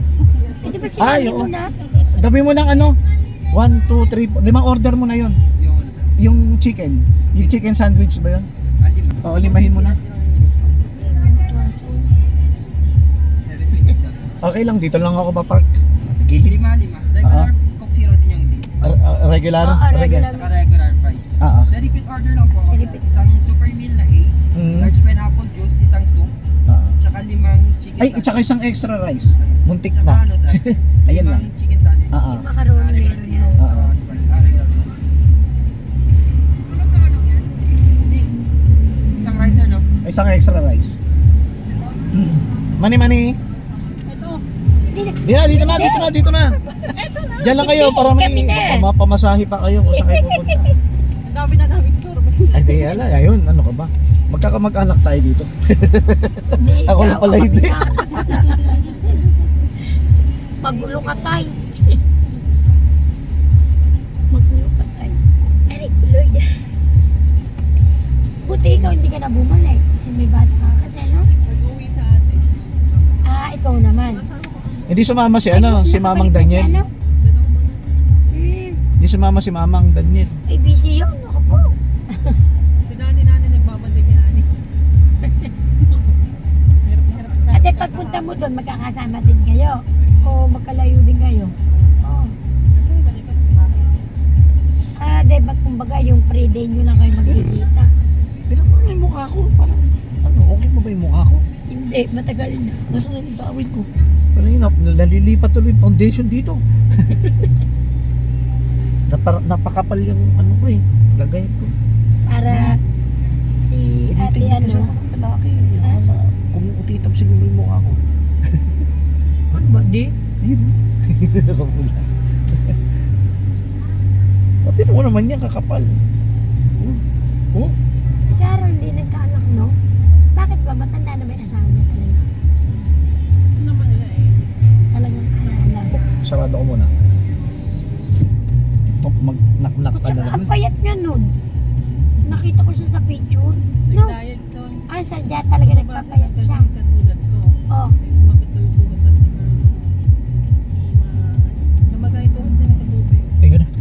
Di ba sinabi oo. mo na? Gabi mo ng 1, 2, 3, 4. 5 order mo na yun. Yung ano sir? Yung chicken. Yung chicken sandwich ba yun? Lima. Oo, limahin mo na. 7 minutes daw sir. Okay lang, dito lang ako pa-park. Gilid. Lima. Regular Coke Zero din yung drinks. Regular? Oo, regular. Saka regular price. Oo. Sa repeat order lang po. Sa Kasi repeat. isang super meal na A, Mm. large pineapple juice, isang soup, Oo. tsaka 5 chicken Ay, sandwich. tsaka isang extra rice. Muntik Tsaka na. ano sir? Ayan 5 lang. chicken sandwich. Oo. Yung macaroni Regular meron zero, yan. Oo. tsaka Sprite. Regular price. Hindi. Isang rice sir, no? Isang extra rice. Mani. Ito. Dito na. Diyan lang kayo para may Kami na. mapamasahe pa kayo kung saan kayo pupunta. Ang dami na namin store. Ay, di ala, ayun, ano ka ba? Magkakamag-anak tayo dito. Hindi, Ako lang pala kami hindi. na. Magulo ka tayo. Magulo ka tayo. Aray, kuloy. Buti ikaw hindi ka na bumalik. May bata ka kasi, no? Mag-uwi sa atin. Ikaw naman. Hindi sumama si si Mamang Nakabalik ka Daniel. sa ano? Hindi sumama si Mamang Daniel. Ay, busy yun. Ako po. Si Nani nagbabantay kay Nani. Hirap. Ate, pagpunta mo doon, magkakasama din kayo. O magkalayo din kayo. Oo. Diba, kumbaga yung pre-day nyo lang kayo magkikita. Tignan mo yung mukha ko. Parang, okay mo ba yung mukha ko? Hindi, matagal na. Nasaan yung tawid ko? Parang yun, nalilipat tuloy yung foundation dito. Napakapal yung ko lagay ko. Para si ate Tinitingnan kasi ako ano. ng lalaki. Kumukutitap siguro yung mukha ko. Ano ba, di? Yun. Nakapula. Pati mo naman yan, kakapal. Oh. Si Carol hindi nagkaanak, no? Bakit ba? Matanda na ba yung asawa niya talaga? Ano naman nila eh. Talagang alam. Sarado ko muna. Mag-knock-knock At ka na saka ang naman. payat niya nun. Nakita ko siya sa picture. No? Nag-diet to. Sadya talaga nagpapayat siya. Katulad ko. Oh. Magkatulog-tulog tas namagay tuhod na nakatubig. Eh, gano'n.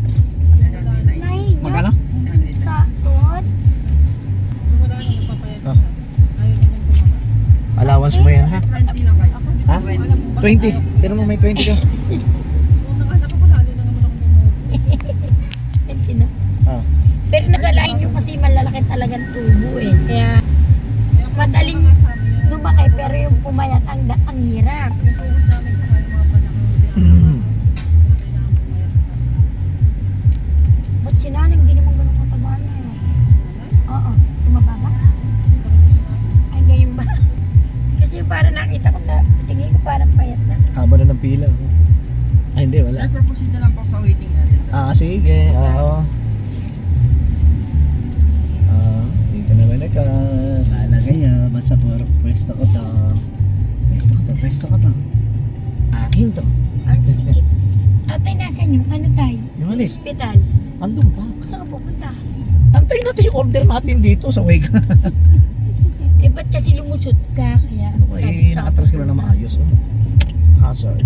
Lahi niya Magkano? sa tuhod. So wala na nagpapayat Ah. siya. Ayaw niya nang tumama. Allowance mo yan, ha? 20 lang kayo. Ha? 20. Tira mo may 20 ka. Nung nakanak ako lalo na naman ako tumuha. Enti na. Ah. Pero nasa lahi niyo kasi malalaki talagang tubo eh. Kaya Kaya kung madaling mga sabi niya, lumaki pero yung pumayat ang hirap. yung tuhod namin sa mga panahon. Mm. Kailangan pumayat ka. Ba't si nanay hindi naman ganun kataba na? Oo. Tumaba ba? Ay, ngayon ba? Kasi yung parang nakita ko na, tingin ko parang payat na. Haba na ng pila. Ay, hindi, wala. Sir, proceed na lang po sa waiting area. sir. Sige. Oo. Dito naman ako. Kala kaya, basta pwesto ko to. Pwesto ko to. Akin to. Ang sige. Atay, nasan yung ano tayo? Yung alis. Hospital. Andun pa. Saan ka pupunta? Antay natin yung order natin dito sa Wega. Eh, ba't kasi lumusot ka? Kaya sabi Ay, ko sa nakatras ka na na maayos. Oh. Hazard.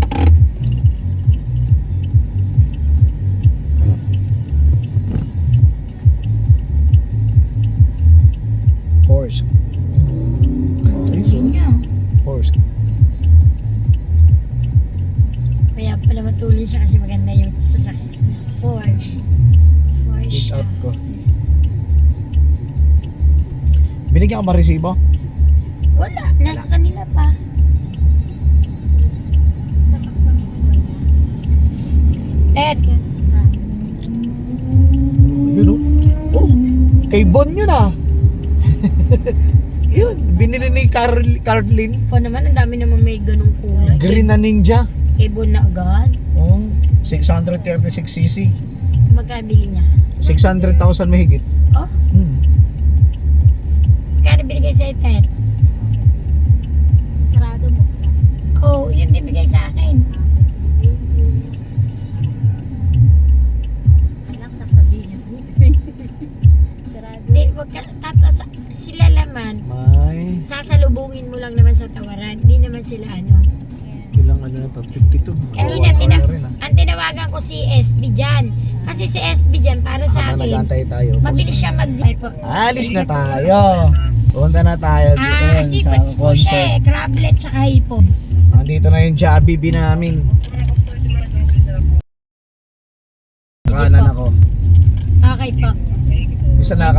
Porsche. Ang niya. Porsche. Kaya pala matuloy siya kasi maganda yung sasakyan. Porsche. Pick Porsche. up coffee. Binigyan ka ba resibo? Wala. Nasa kanila pa. Kay Bon yun ah. Yun, binili ni Carlin. Po naman, ang dami naman may ganung kulay. Green na Ninja. Ibon na agad. Oh, 636cc. Magkabili niya. 600,000 mahigit. Oh, kaya binigay sa Ted. Sarado mo. Oh, yun din bigay sa akin. Anak, sasabihin niya. Sarado. Hindi, wag ka, sila laman. May Sasalubungin mo lang naman sa tawaran. Hindi naman sila ano. ilang ano na to? 52. Kanina, ang tinawagan ko si SB dyan. Kasi si SB dyan, para sa Habang akin, nag-antay tayo. mabilis siya mag... Alis na tayo. Punta na tayo doon sa seafoods po siya eh. concert. Crablet tsaka hipon. Andito na yung Jollibee namin. Kanan ako. Okay po. Isa na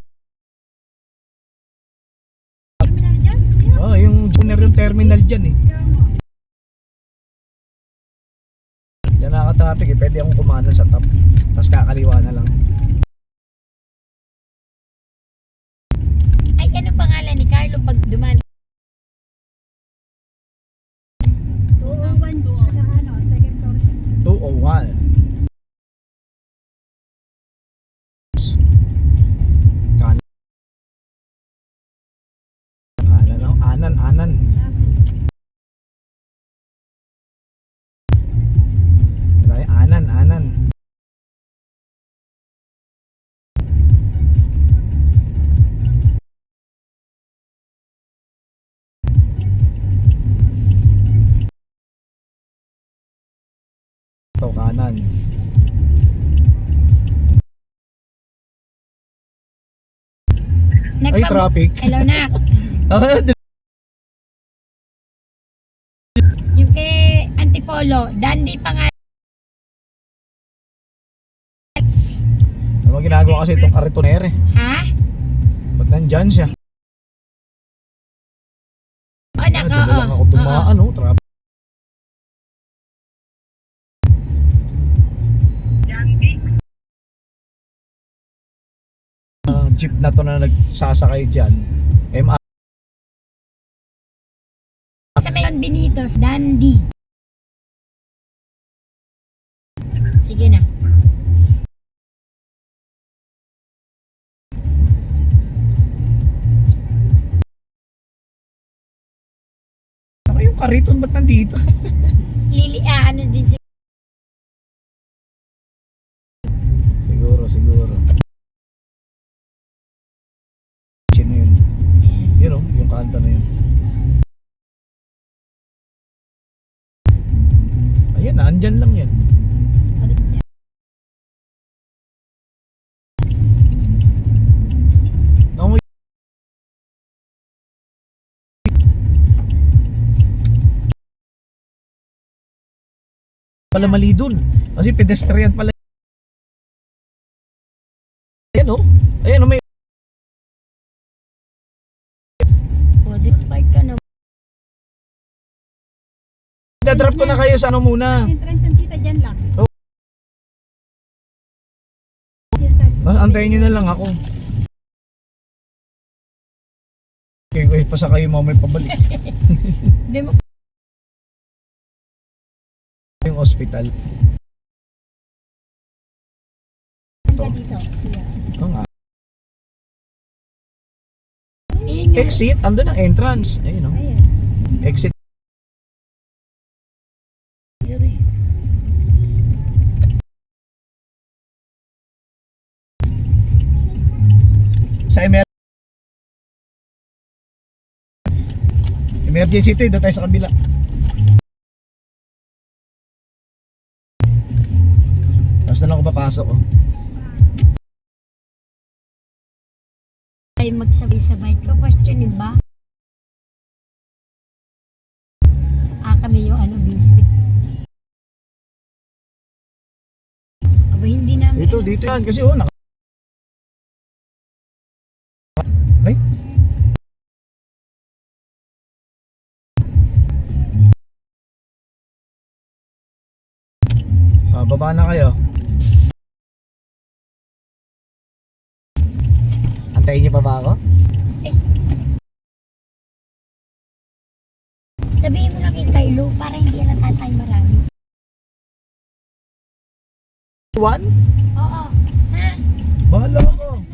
oh, yung junior yung terminal dyan eh. Yan naka-traffic eh. Pwede akong kumanan sa top. Tapos kakaliwa na lang. Ay, ano pangalan ni Carlo pag duman? 201 sa ano, second floor siya. 201. Kanan. Kanan ako. Anan. Anan. Ito kanan. Ay, traffic. Hello, Nak. Ah, Yung kay Antipolo, Dandy pa nga. ano ginagawa kasi itong karitonere? Ha? Ba't nandyan siya? O, Nak, Dito na lang ako dumaan, oh. Traffic. Jeep na to na nagsasakay dyan. MR. Sa Mayon Benitos, Dandy. Sige na. Ano yung kariton? Ba't nandito? Ano din si... Siguro. Sino yun? Yun oh, yung kanta na yun. Ayan, andyan lang yan. Sa likod niya. Ako pala mali dun. Kasi pedestrian pala. Ayan oh. Ayan oh, may O, di park ka na. dadrop ko na kayo sa ano muna. Entrance ng tita dyan lang. Oh. Antayin nyo na lang ako. Okay, wait pa sa kayo mamay pabalik. Di mo... Yung hospital. Ka dito. Kuya. Oo nga. Yun yung... Exit, andun ang entrance. Ayun oh. Ayan. Exit. Sa emergency ito, doon tayo sa kabila. Tapos na lang ako papasok oh. Ay magsabay-sabay ko. Questionin ba? Kami yung ano, biscuit. Aba, hindi namin... Dito yan kasi oh, ay. Baba na kayo. Tayo niyo pa ba ako? Sabihin mo na kay Kylo para hindi yan natatay marami. One? Oo. Ha? Bahala ako.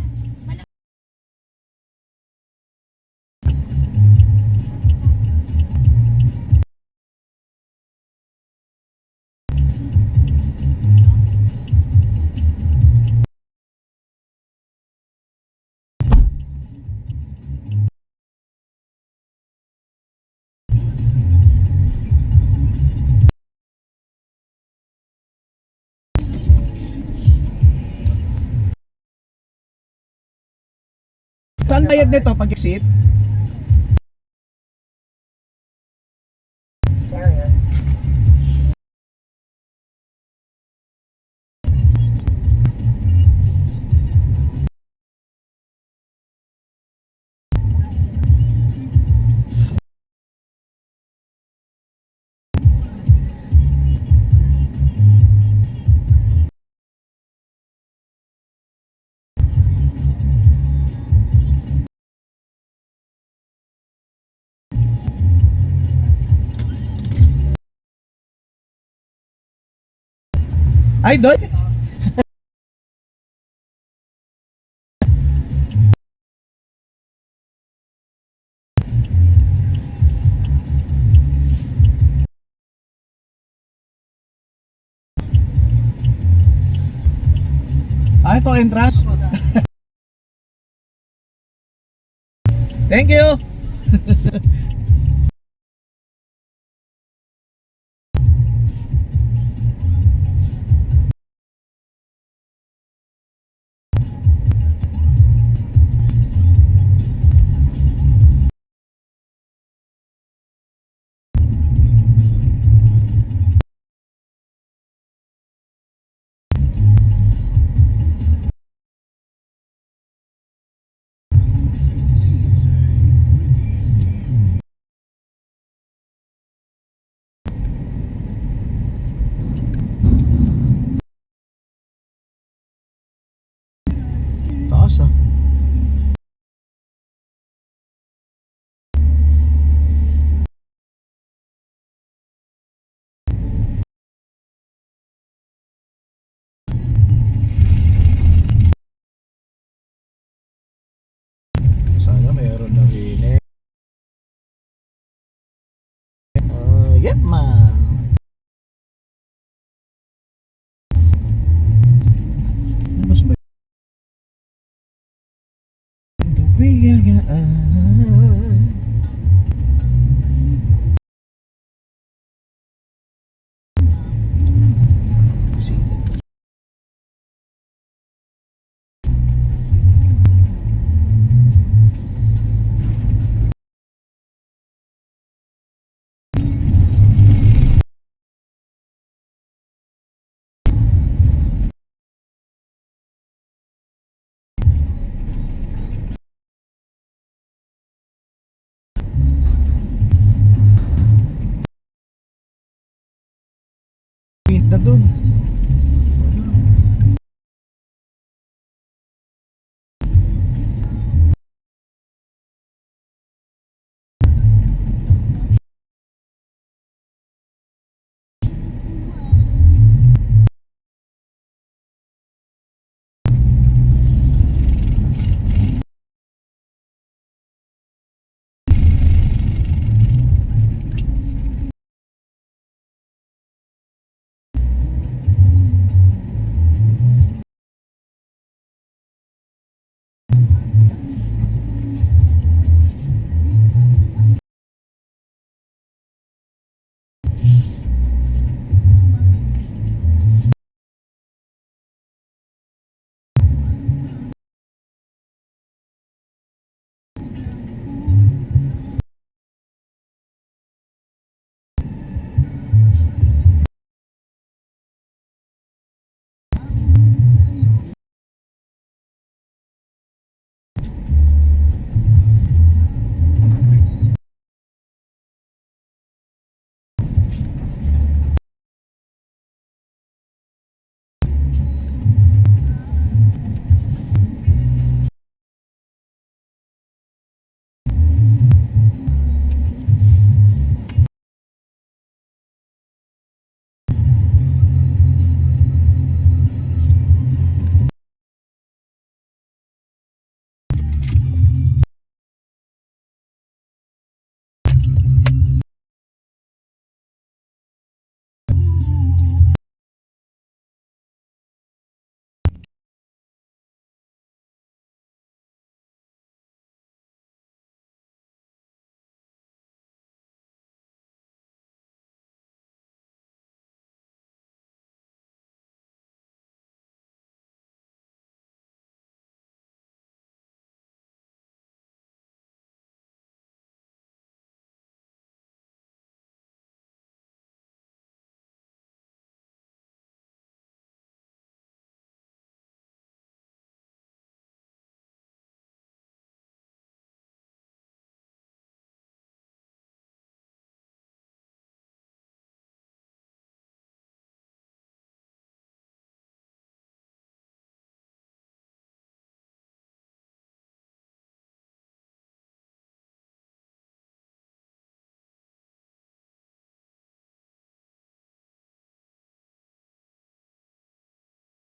Saan bayad nito pag exit? Ay, doon? Ah, ito entrance. Thank you. Taas ah. Sana mayroon na rin eh. Yep ma. Ano mas ba? Dubiyagaan. Na dun.